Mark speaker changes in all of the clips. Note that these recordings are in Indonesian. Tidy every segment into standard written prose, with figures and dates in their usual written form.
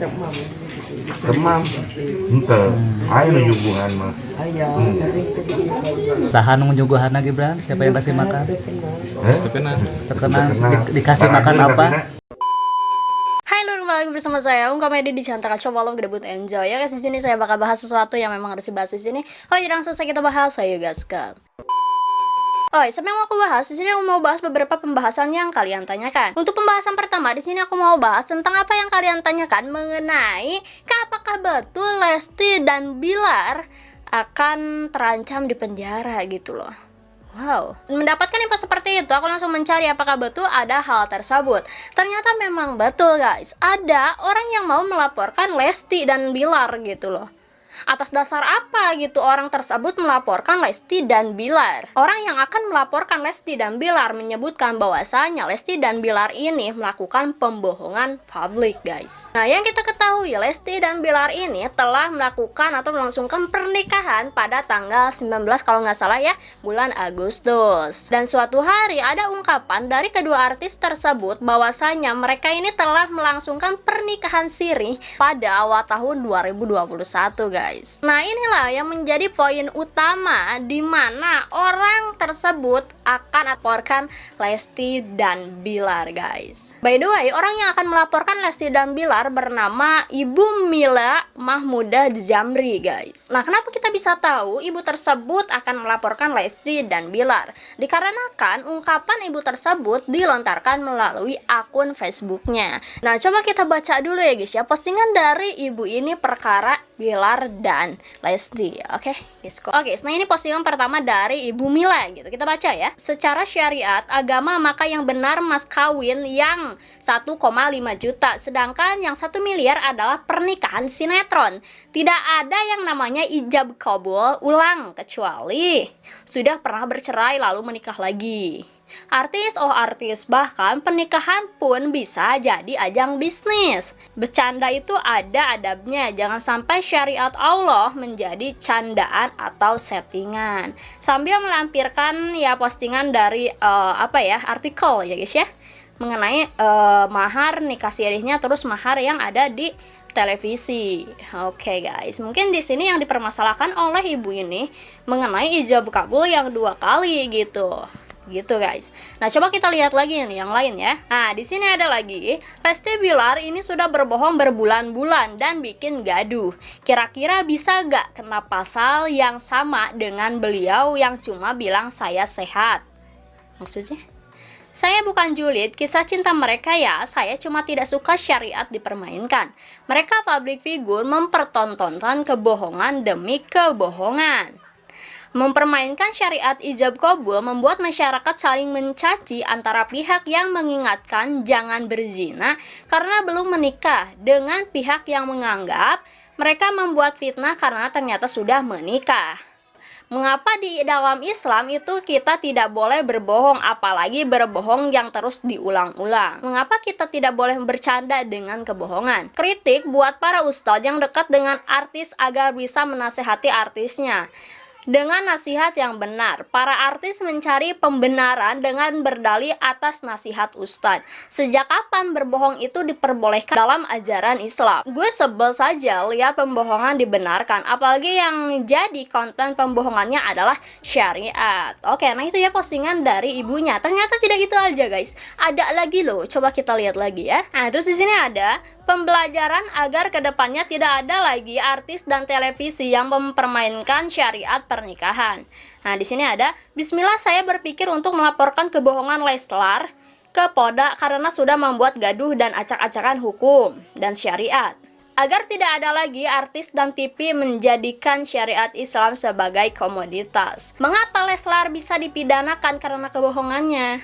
Speaker 1: Demam. Ente, ayo nyuguhan mah.
Speaker 2: Saha nu nyuguhan Gibran? Siapa yang kasih makan? Terkena dikasih makan apa?
Speaker 3: Hai lur, kembali lagi bersama saya Komedi di Cantara. Coba lo debut enjoy ya guys. Di sini saya bakal bahas sesuatu yang memang harus dibahas di sini. Oh, jangan selesai kita bahas, saya gaskan. Oh, sampai yang aku bahas di sini, aku mau bahas beberapa pembahasan yang kalian tanyakan. Untuk pembahasan pertama di sini aku mau bahas tentang apa yang kalian tanyakan mengenai apakah betul Lesti dan Bilar akan terancam di penjara gitu loh. Wow, mendapatkan info seperti itu, aku langsung mencari apakah betul ada hal tersebut. Ternyata memang betul guys, ada orang yang mau melaporkan Lesti dan Bilar gitu loh. Atas dasar apa gitu orang tersebut melaporkan Lesti dan Bilar? Orang yang akan melaporkan Lesti dan Bilar menyebutkan bahwasanya Lesti dan Bilar ini melakukan pembohongan publik guys. Nah, yang kita ketahui, Lesti dan Bilar ini telah melakukan atau melangsungkan pernikahan pada tanggal 19 kalau nggak salah ya, bulan Agustus. Dan suatu hari ada ungkapan dari kedua artis tersebut bahwasanya mereka ini telah melangsungkan pernikahan siri pada awal tahun 2021 guys. Nah, inilah yang menjadi poin utama di mana orang tersebut akan melaporkan Lesti dan Bilar guys. By the way, orang yang akan melaporkan Lesti dan Bilar bernama Ibu Mila Mahmudah Jamri guys. Nah, kenapa kita bisa tahu ibu tersebut akan melaporkan Lesti dan Bilar? Dikarenakan ungkapan ibu tersebut dilontarkan melalui akun Facebooknya. Nah, coba kita baca dulu ya guys ya, postingan dari ibu ini perkara Bilar dan Lesti. Oke, nah ini postingan pertama dari Ibu Mila gitu. Kita baca ya. Secara syariat agama maka yang benar mas kawin yang 1,5 juta, sedangkan yang 1 miliar adalah pernikahan sinetron. Tidak ada yang namanya ijab kabul ulang kecuali sudah pernah bercerai lalu menikah lagi. Artis bahkan pernikahan pun bisa jadi ajang bisnis. Bercanda itu ada adabnya, jangan sampai syariat Allah menjadi candaan atau settingan. Sambil melampirkan ya postingan dari artikel ya guys ya, mengenai mahar nikah sirihnya, terus mahar yang ada di televisi. Oke guys, mungkin di sini yang dipermasalahkan oleh ibu ini mengenai ijab kabul yang 2 kali gitu guys. Nah, coba kita lihat lagi nih yang lain ya. Nah, di sini ada lagi Lesti Bilar ini sudah berbohong berbulan-bulan dan bikin gaduh. Kira-kira bisa gak kena pasal yang sama dengan beliau yang cuma bilang saya sehat? Maksudnya? Saya bukan julid kisah cinta mereka ya, saya cuma tidak suka syariat dipermainkan. Mereka public figure mempertontonkan kebohongan demi kebohongan. Mempermainkan syariat ijab kabul membuat masyarakat saling mencaci antara pihak yang mengingatkan jangan berzina karena belum menikah dengan pihak yang menganggap mereka membuat fitnah karena ternyata sudah menikah. Mengapa di dalam Islam itu kita tidak boleh berbohong, apalagi berbohong yang terus diulang-ulang? Mengapa kita tidak boleh bercanda dengan kebohongan? Kritik buat para ustadz yang dekat dengan artis agar bisa menasehati artisnya dengan nasihat yang benar. Para artis mencari pembenaran dengan berdalih atas nasihat ustadz. Sejak kapan berbohong itu diperbolehkan dalam ajaran Islam? Gue sebel saja lihat pembohongan dibenarkan, apalagi yang jadi konten pembohongannya adalah syariat. Oke, nah itu ya postingan dari ibunya. Ternyata tidak itu aja guys, ada lagi loh. Coba kita lihat lagi ya. Nah, terus di sini ada pembelajaran agar kedepannya tidak ada lagi artis dan televisi yang mempermainkan syariat pernikahan. Nah, di sini ada, Bismillah saya berpikir untuk melaporkan kebohongan Leslar ke Polda karena sudah membuat gaduh dan acak-acakan hukum dan syariat. Agar tidak ada lagi artis dan TV menjadikan syariat Islam sebagai komoditas. Mengapa Leslar bisa dipidanakan karena kebohongannya?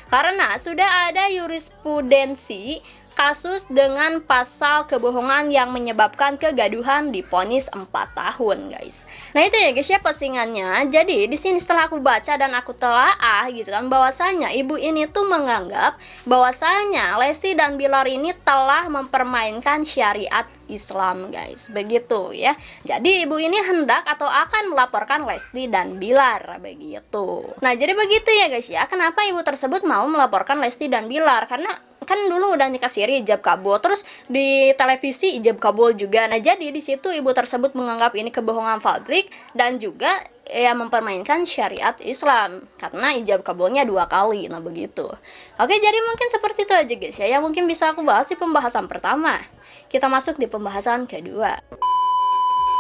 Speaker 3: Karena sudah ada jurisprudensi kasus dengan pasal kebohongan yang menyebabkan kegaduhan divonis 4 tahun guys. Nah itu ya guys ya postingannya. Jadi di sini setelah aku baca dan aku telaah gitu kan, bahwasanya ibu ini tuh menganggap bahwasanya Lesti dan Bilar ini telah mempermainkan syariat Islam guys, begitu ya. Jadi ibu ini hendak atau akan melaporkan Lesti dan Bilar begitu. Nah jadi begitu ya guys ya, kenapa ibu tersebut mau melaporkan Lesti dan Bilar? Karena kan dulu udah dikasih ijab kabul, terus di televisi ijab kabul juga. Nah jadi di situ ibu tersebut menganggap ini kebohongan publik dan juga ya mempermainkan syariat Islam karena ijab kabulnya 2 kali. Nah begitu. Oke, jadi mungkin seperti itu aja guys ya yang mungkin bisa aku bahas di pembahasan pertama. Kita masuk di pembahasan kedua.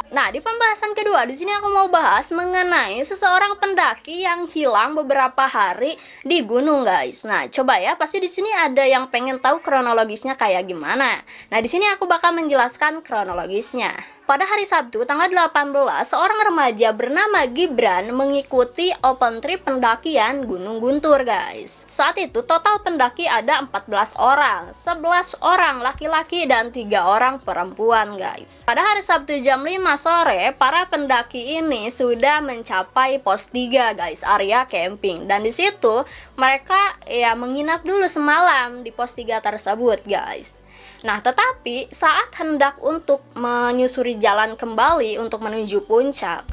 Speaker 3: Nah, di pembahasan kedua di sini aku mau bahas mengenai seseorang pendaki yang hilang beberapa hari di gunung, guys. Nah, coba ya, pasti di sini ada yang pengen tahu kronologisnya kayak gimana. Nah, di sini aku bakal menjelaskan kronologisnya. Pada hari Sabtu tanggal 18, seorang remaja bernama Gibran mengikuti open trip pendakian Gunung Guntur, guys. Saat itu total pendaki ada 14 orang, 11 orang laki-laki dan 3 orang perempuan, guys. Pada hari Sabtu jam 5 sore, para pendaki ini sudah mencapai pos 3, guys, area camping. Dan di situ mereka ya menginap dulu semalam di pos 3 tersebut, guys. Nah, tetapi saat hendak untuk menyusuri jalan kembali untuk menuju puncak,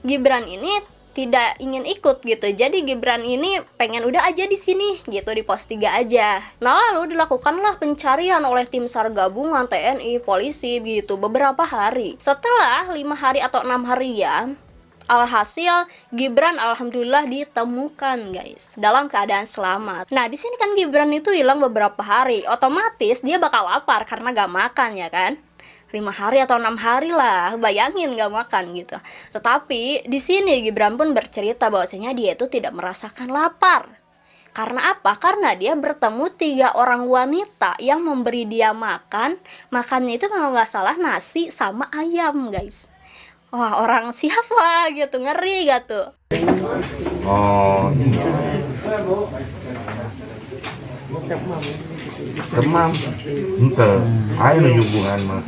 Speaker 3: Gibran ini tidak ingin ikut gitu. Jadi Gibran ini pengen udah aja di sini gitu, di pos 3 aja. Nah, lalu dilakukanlah pencarian oleh tim SAR gabungan TNI, polisi gitu beberapa hari. Setelah 5 hari atau 6 harian, alhasil Gibran alhamdulillah ditemukan, guys, dalam keadaan selamat. Nah, di sini kan Gibran itu hilang beberapa hari, otomatis dia bakal lapar karena gak makan ya kan. 5 hari atau 6 hari lah, bayangin gak makan gitu. Tetapi di sini Gibran pun bercerita bahwasanya dia itu tidak merasakan lapar. Karena apa? Karena dia bertemu 3 orang wanita yang memberi dia makan. Makannya itu kalau nggak salah nasi sama ayam, guys. Wah, orang siapa gitu, ngeri gak tuh?
Speaker 1: Oh, demam. Ente, air nyuguhan mah.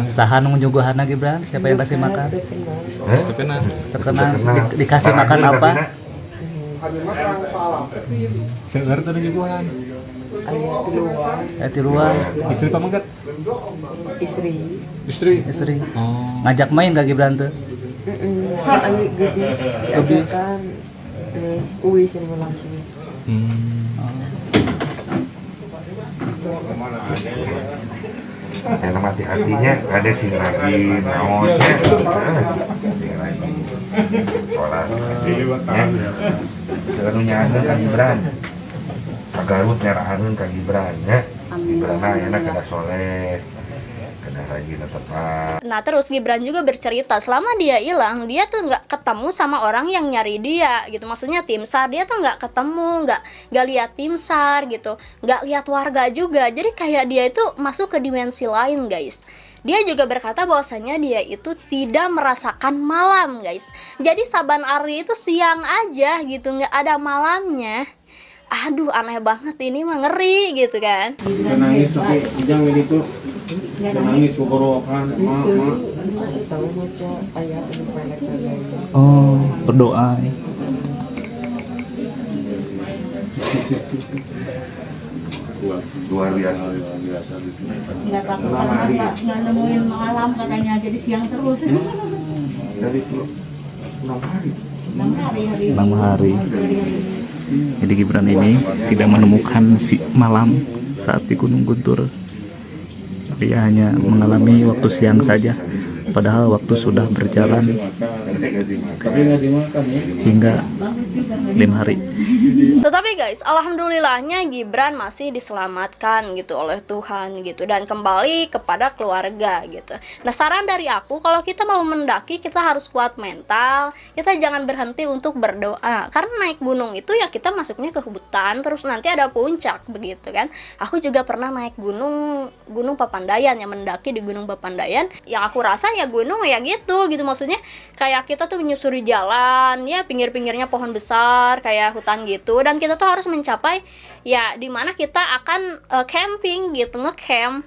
Speaker 2: Sahanung nyuguhana Gibran, siapa yang kasih makan? Terkenal dikasih makan apa?
Speaker 4: Segar tadi nyuguhan.
Speaker 2: Tiluan.
Speaker 4: Istri pamangkat.
Speaker 2: Istri.
Speaker 4: Oh.
Speaker 2: Ngajak main gak Gibran tuh?
Speaker 5: Ami gadis diajarkan uwi sini langsung.
Speaker 1: Yang hati-hatinya ada sing lagi naosnya. Sholat ya. Sebenarnya ada Kang Gibran. Garut nyarahaneun Kang Gibran ya. Gibran ayeuna kada soleh. Kada rajin tepat.
Speaker 3: Nah, terus Gibran juga bercerita selama dia hilang, dia tuh nggak ketemu sama orang yang nyari dia gitu. Maksudnya tim SAR, dia tuh nggak ketemu, nggak lihat tim SAR gitu, nggak lihat warga juga. Jadi kayak dia itu masuk ke dimensi lain, guys. Dia juga berkata bahwasanya dia itu tidak merasakan malam, guys. Jadi saban hari itu siang aja gitu, nggak ada malamnya. Aduh, aneh banget ini mah, ngeri gitu kan.
Speaker 4: Nangis tapi jangan gitu. Nangis pokorokan,
Speaker 2: Oh, berdoa.
Speaker 1: Luar biasa.
Speaker 6: Nggak takut karena nggak nemuin malam katanya, jadi siang terus.
Speaker 1: Dari 6 hari.
Speaker 2: 6 hari. Jadi Gibran ini tidak menemukan si malam saat di Gunung Guntur. Dia hanya mengalami waktu siang saja, padahal waktu sudah berjalan hingga 5 hari.
Speaker 3: Tetapi guys, alhamdulillahnya Gibran masih diselamatkan gitu oleh Tuhan gitu, dan kembali kepada keluarga gitu. Nah, saran dari aku, kalau kita mau mendaki kita harus kuat mental. Kita jangan berhenti untuk berdoa, karena naik gunung itu ya kita masuknya ke hutan, terus nanti ada puncak begitu kan. Aku juga pernah naik gunung Papandayan, yang mendaki di Gunung Papandayan. Yang aku rasa ya gunung ya gitu maksudnya kayak kita tuh menyusuri jalan ya, pinggir-pinggirnya pohon besar kayak hutan gitu, dan kita tuh harus mencapai ya dimana kita akan camping gitu, ngecamp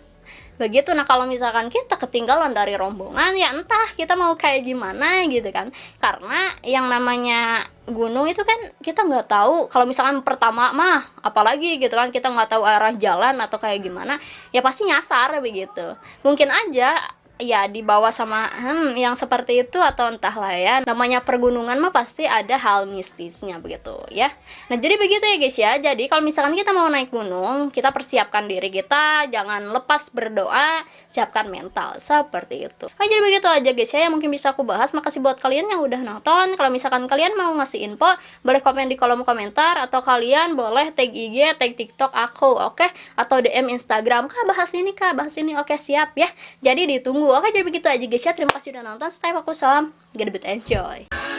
Speaker 3: begitu. Nah, kalau misalkan kita ketinggalan dari rombongan ya entah kita mau kayak gimana gitu kan, karena yang namanya gunung itu kan kita nggak tahu. Kalau misalkan pertama mah apalagi gitu kan, kita nggak tahu arah jalan atau kayak gimana, ya pasti nyasar begitu. Mungkin aja ya dibawa sama yang seperti itu atau entahlah ya. Namanya pergunungan mah pasti ada hal mistisnya begitu ya. Nah jadi begitu ya guys ya. Jadi kalau misalkan kita mau naik gunung, kita persiapkan diri kita, jangan lepas berdoa, siapkan mental seperti itu. Nah, jadi begitu aja guys ya yang mungkin bisa aku bahas. Makasih buat kalian yang udah nonton. Kalau misalkan kalian mau ngasih info, boleh komen di kolom komentar, atau kalian boleh tag IG, tag TikTok aku, oke? Atau DM Instagram, kak bahas ini, oke siap ya. Jadi ditunggu, oke? Jadi begitu aja guys ya. Terima kasih udah nonton. Stay fokus, salam, get enjoy.